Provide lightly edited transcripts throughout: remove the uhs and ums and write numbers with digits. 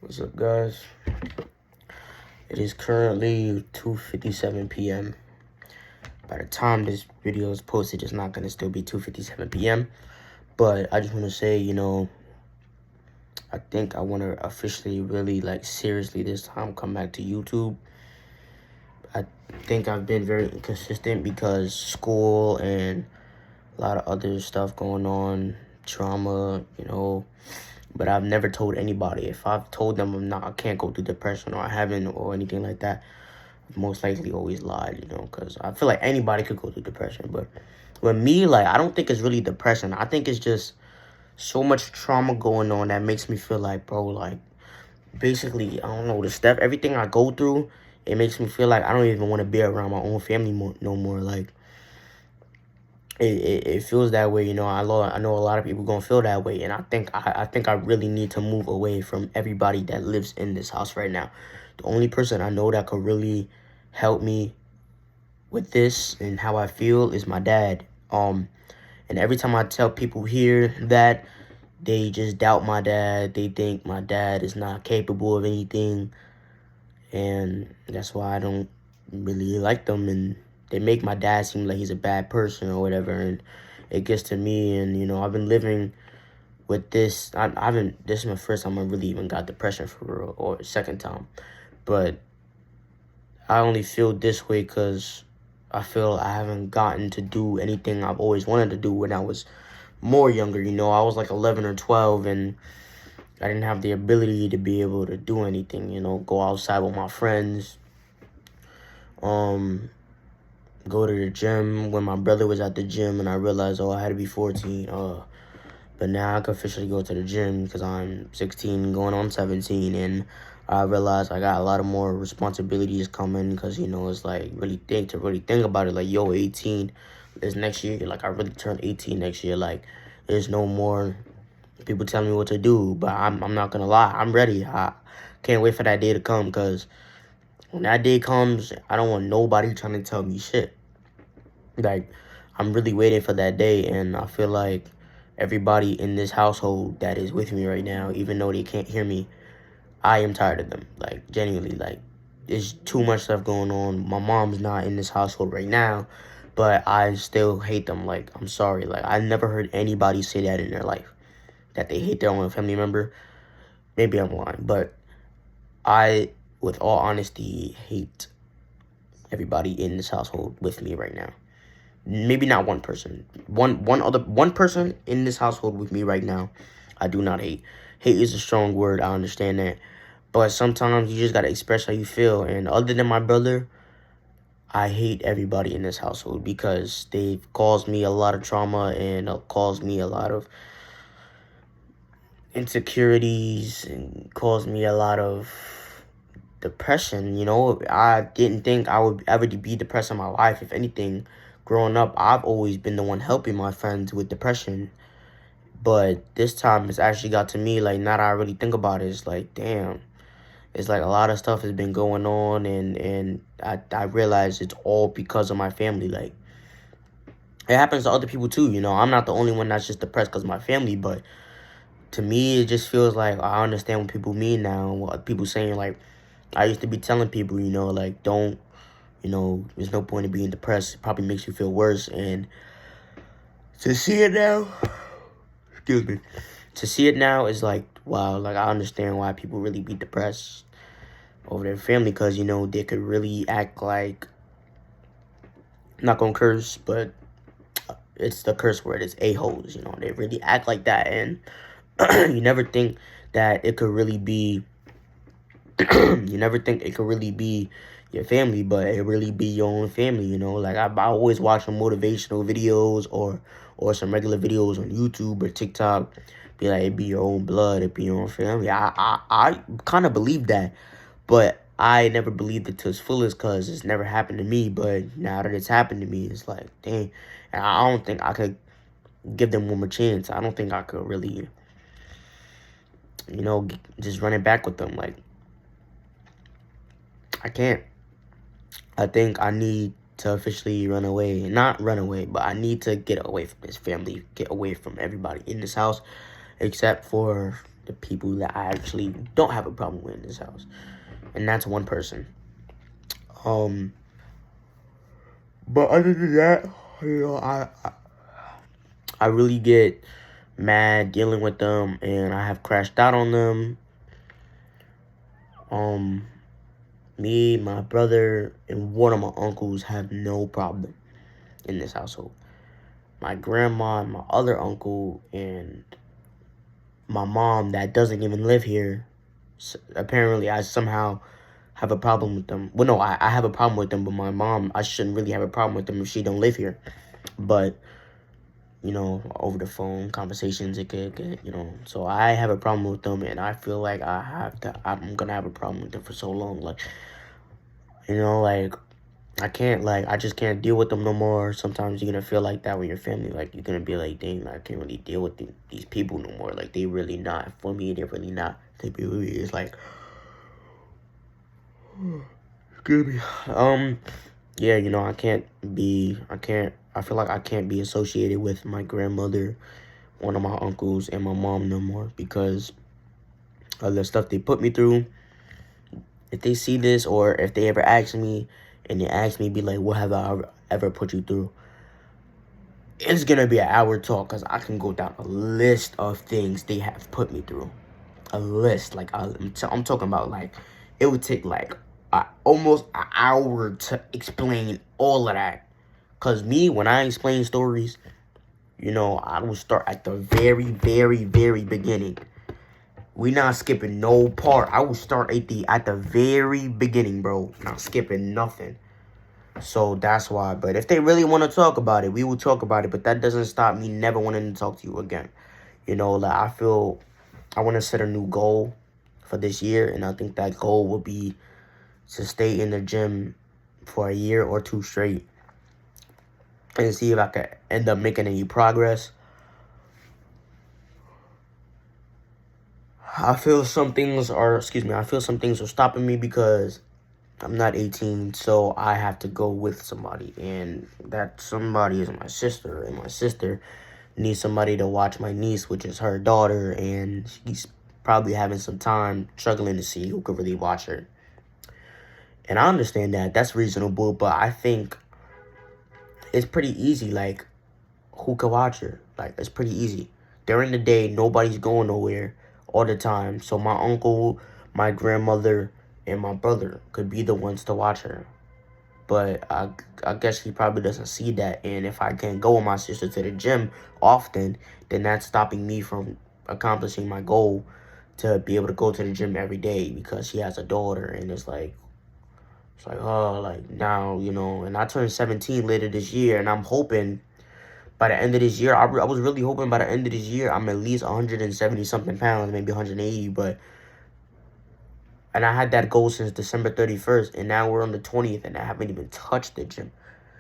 What's up, guys? It is currently 2:57 p.m. By the time this video is posted, it's not going to still be 2:57 p.m. But I just want to say, I think I want to officially really, seriously this time come back to YouTube. I think I've been very inconsistent because school and a lot of other stuff going on, trauma, but I've never told anybody. If I've told them I can't go through depression or I haven't or anything like that, I've most likely always lied, because I feel like anybody could go through depression. But with me, I don't think it's really depression. I think it's just so much trauma going on that makes me feel like, bro, basically, I don't know, the stuff, everything I go through, it makes me feel like I don't even want to be around my own family no more. It feels that way, I know a lot of people gonna feel that way, and I think I really need to move away from everybody that lives in this house right now. The only person I know that could really help me with this and how I feel is my dad. And every time I tell people here that, they just doubt my dad. They think my dad is not capable of anything, and that's why I don't really like them, and they make my dad seem like he's a bad person or whatever, and it gets to me, and I've been living with this. This is my first time I really even got depression for real, or second time, but I only feel this way because I feel I haven't gotten to do anything I've always wanted to do when I was more younger. I was like 11 or 12, and I didn't have the ability to be able to do anything, go outside with my friends, go to the gym when my brother was at the gym, and I realized, I had to be 14. But now I can officially go to the gym because I'm 16 going on 17, and I realized I got a lot of more responsibilities coming because, it's really think about it. 18 is next year. I really turned 18 next year. There's no more people telling me what to do, but I'm not gonna lie, I'm ready. I can't wait for that day to come, because when that day comes, I don't want nobody trying to tell me shit. I'm really waiting for that day, and I feel like everybody in this household that is with me right now, even though they can't hear me, I am tired of them. Genuinely, there's too much stuff going on. My mom's not in this household right now, but I still hate them. I'm sorry. I never heard anybody say that in their life, that they hate their own family member. Maybe I'm lying, but I, with all honesty, hate everybody in this household with me right now. Maybe not one person. One person in this household with me right now, I do not hate. Hate is a strong word, I understand that. But sometimes you just gotta express how you feel. And other than my brother, I hate everybody in this household because they've caused me a lot of trauma and caused me a lot of insecurities and caused me a lot of depression. I didn't think I would ever be depressed in my life. If anything, growing up, I've always been the one helping my friends with depression. But this time, it's actually got to me. Now that I really think about it, it's damn. It's a lot of stuff has been going on, and I realize it's all because of my family. It happens to other people too. I'm not the only one that's just depressed because of my family, but to me, it just feels like I understand what people mean now. What people saying, I used to be telling people, don't, there's no point in being depressed. It probably makes you feel worse. And to see it now, excuse me, to see it now is wow, I understand why people really be depressed over their family, because, they could really act like, I'm not gonna curse, but it's the curse word, it's a-holes, they really act like that, and you never think that it could really be, you never think it could really be your family, but it really be your own family, I always watch some motivational videos or some regular videos on YouTube or TikTok, be like, it be your own blood, it be your own family. I kind of believe that, but I never believed it to its fullest because it's never happened to me. But now that it's happened to me, it's dang. And I don't think I could give them one more chance. I don't think I could really, just run it back with them. I can't. I think I need to officially run away. Not run away, but I need to get away from this family, get away from everybody in this house, except for the people that I actually don't have a problem with in this house. And that's one person. But other than that, I really get mad dealing with them, and I have crashed out on them. Me, my brother, and one of my uncles have no problem in this household. My grandma and my other uncle and my mom that doesn't even live here, apparently I somehow have a problem with them. Well, no, I have a problem with them, but my mom, I shouldn't really have a problem with them if she don't live here. But, over the phone conversations, it could get, so I have a problem with them, and I feel like I'm gonna have a problem with them for so long. Like, I just can't deal with them no more. Sometimes you're gonna feel like that with your family. Like, you're gonna be like, dang, I can't really deal with these people no more. Like, they really not for me. They're really not. They really is like, excuse me. Yeah, I feel like I can't be associated with my grandmother, one of my uncles, and my mom no more because of the stuff they put me through. If they see this, or if they ever ask me, and they ask me, be like, what have I ever put you through? It's gonna be an hour talk, because I can go down a list of things they have put me through. A list. Like, I'm talking about, like, it would take, like, almost an hour to explain all of that. Because me, when I explain stories, I will start at the very, very, very beginning. We not skipping no part. I will start at the very beginning, bro. Not skipping nothing. So that's why. But if they really want to talk about it, we will talk about it. But that doesn't stop me never wanting to talk to you again. Like, I feel I want to set a new goal for this year. And I think that goal will be to stay in the gym for a year or two straight. And see if I can end up making any progress. I feel some things are stopping me because I'm not 18, so I have to go with somebody, and that somebody is my sister, and my sister needs somebody to watch my niece, which is her daughter, and she's probably having some time struggling to see who could really watch her. And I understand that. That's reasonable, but I think it's pretty easy, like, who could watch her? Like, it's pretty easy. During the day, nobody's going nowhere all the time, so my uncle, my grandmother, and my brother could be the ones to watch her. But I guess he probably doesn't see that. And if I can't go with my sister to the gym often, then that's stopping me from accomplishing my goal to be able to go to the gym every day because she has a daughter. And it's like, oh, like, now, and I turn 17 later this year, and I'm hoping by the end of this year, I was really hoping by the end of this year, I'm at least 170 something pounds, maybe 180, and I had that goal since December 31st, and now we're on the 20th, and I haven't even touched the gym.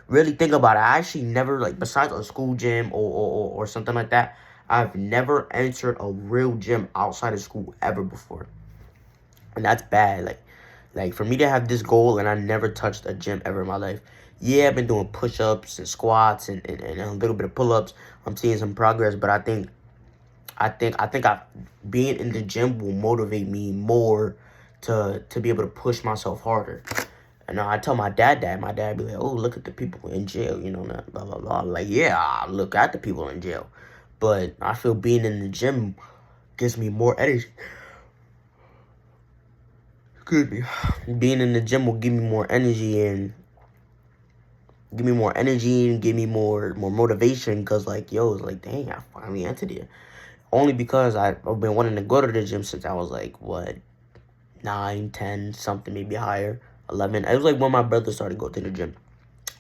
Really think about it. I actually never, like, besides a school gym or something like that, I've never entered a real gym outside of school ever before. And that's bad. Like for me to have this goal and I never touched a gym ever in my life. Yeah, I've been doing push-ups and squats and a little bit of pull-ups. I'm seeing some progress, but I think being in the gym will motivate me more to be able to push myself harder. And I tell my dad that. My dad be like, oh, look at the people in jail, blah, blah, blah. Like, yeah, I look at the people in jail. But I feel being in the gym gives me more energy. Excuse me. Being in the gym will give me more energy and give me more motivation. Because, like, yo, it's like, dang, I finally entered it. Only because I've been wanting to go to the gym since I was, like, 9, 10, something, maybe higher, 11. It was like when my brother started going to the gym.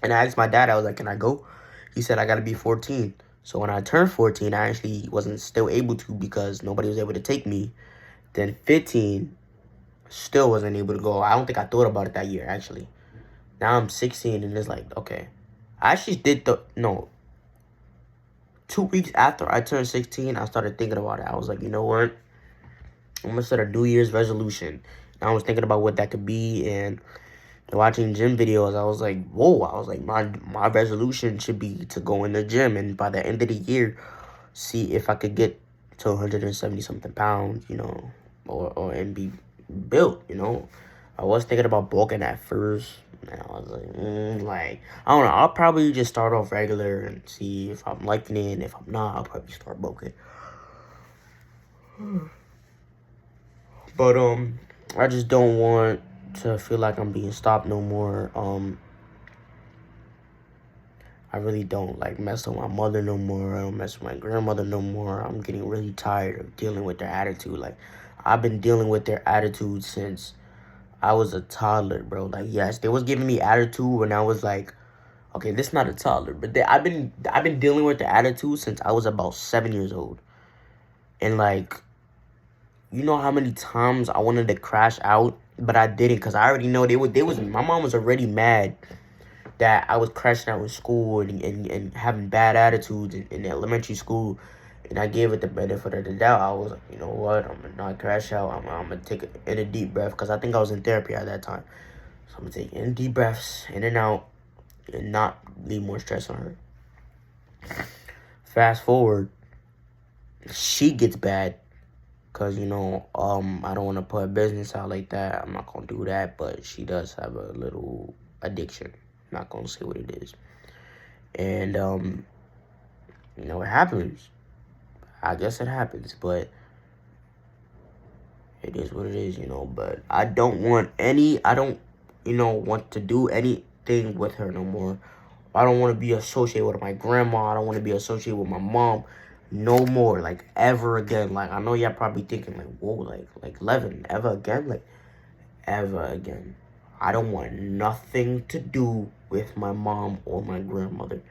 And I asked my dad, I was like, can I go? He said, I got to be 14. So when I turned 14, I actually wasn't still able to because nobody was able to take me. Then 15, still wasn't able to go. I don't think I thought about it that year, actually. Now I'm 16, and it's like, okay. I actually did 2 weeks after I turned 16, I started thinking about it. I was like, you know what? I'm going to set a New Year's resolution. And I was thinking about what that could be, and watching gym videos, I was like, whoa. I was like, my resolution should be to go in the gym, and by the end of the year, see if I could get to 170 something pounds, you know, or and be built, you know. I was thinking about bulking at first, and I was like, I don't know. I'll probably just start off regular and see if I'm liking it. And if I'm not, I'll probably start bulking. But I just don't want to feel like I'm being stopped no more. I really don't like mess with my mother no more. I don't mess with my grandmother no more. I'm getting really tired of dealing with their attitude. Like, I've been dealing with their attitude since I was a toddler, bro. Like, yes, they was giving me attitude when I was like, okay, this is not a toddler, but I've been dealing with the attitude since I was about 7 years old. And like, you know how many times I wanted to crash out, but I didn't, because I already know my mom was already mad that I was crashing out in school and having bad attitudes in elementary school. And I gave it the benefit of the doubt. I was like, you know what? I'm going to not crash out. I'm going to take in a deep breath, because I think I was in therapy at that time. So I'm going to take in deep breaths, in and out, and not leave more stress on her. Fast forward, she gets bad, because, you know, I don't want to put a business out like that. I'm not going to do that, but she does have a little addiction. I'm not going to say what it is. And, you know, it happens. I guess it happens, but it is what it is, you know. But I don't, you know, want to do anything with her no more. I don't want to be associated with my grandma. I don't want to be associated with my mom no more, like, ever again. Like, I know y'all probably thinking, like, whoa, like, Levin, ever again? Like, ever again. I don't want nothing to do with my mom or my grandmother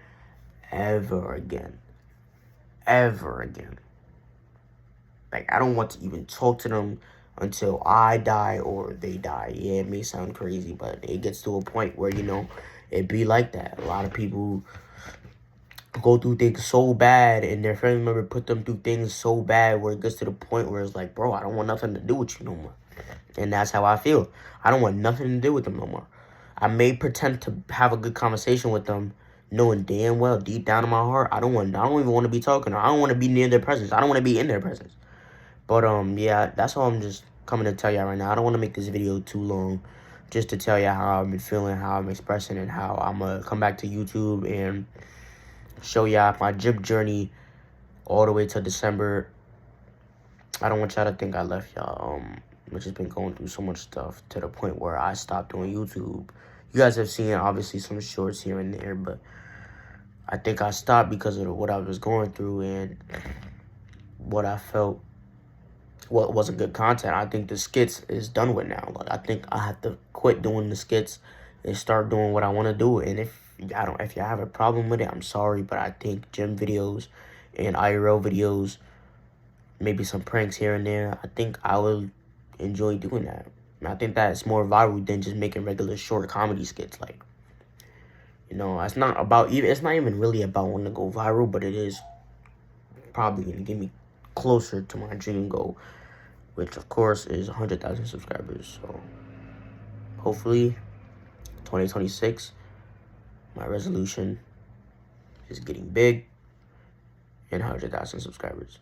ever again. Ever again. Like, I don't want to even talk to them until I die or they die. Yeah, it may sound crazy, but it gets to a point where, you know, it be like that. A lot of people go through things so bad, and their family member put them through things so bad where it gets to the point where it's like, bro, I don't want nothing to do with you no more. And that's how I feel. I don't want nothing to do with them no more. I may pretend to have a good conversation with them, knowing damn well, deep down in my heart, I don't even want to be talking. I don't want to be near their presence. I don't want to be in their presence. But, yeah, that's all I'm just coming to tell y'all right now. I don't want to make this video too long, just to tell y'all how I've been feeling, how I'm expressing, and how I'm going to come back to YouTube and show y'all my gym journey all the way to December. I don't want y'all to think I left y'all. I've just been going through so much stuff to the point where I stopped doing YouTube. You guys have seen, obviously, some shorts here and there, but I think I stopped because of what I was going through and what I felt what wasn't good content. I think the skits is done with now. Like, I think I have to quit doing the skits and start doing what I want to do. And if you have a problem with it, I'm sorry, but I think gym videos and IRL videos, maybe some pranks here and there, I think I will enjoy doing that. And I think that's more viral than just making regular short comedy skits. Like, you know, it's not even really about wanting to go viral, but it is probably gonna get me closer to my dream goal, which of course is 100,000 subscribers. So hopefully 2026, my resolution is getting big and 100,000 subscribers.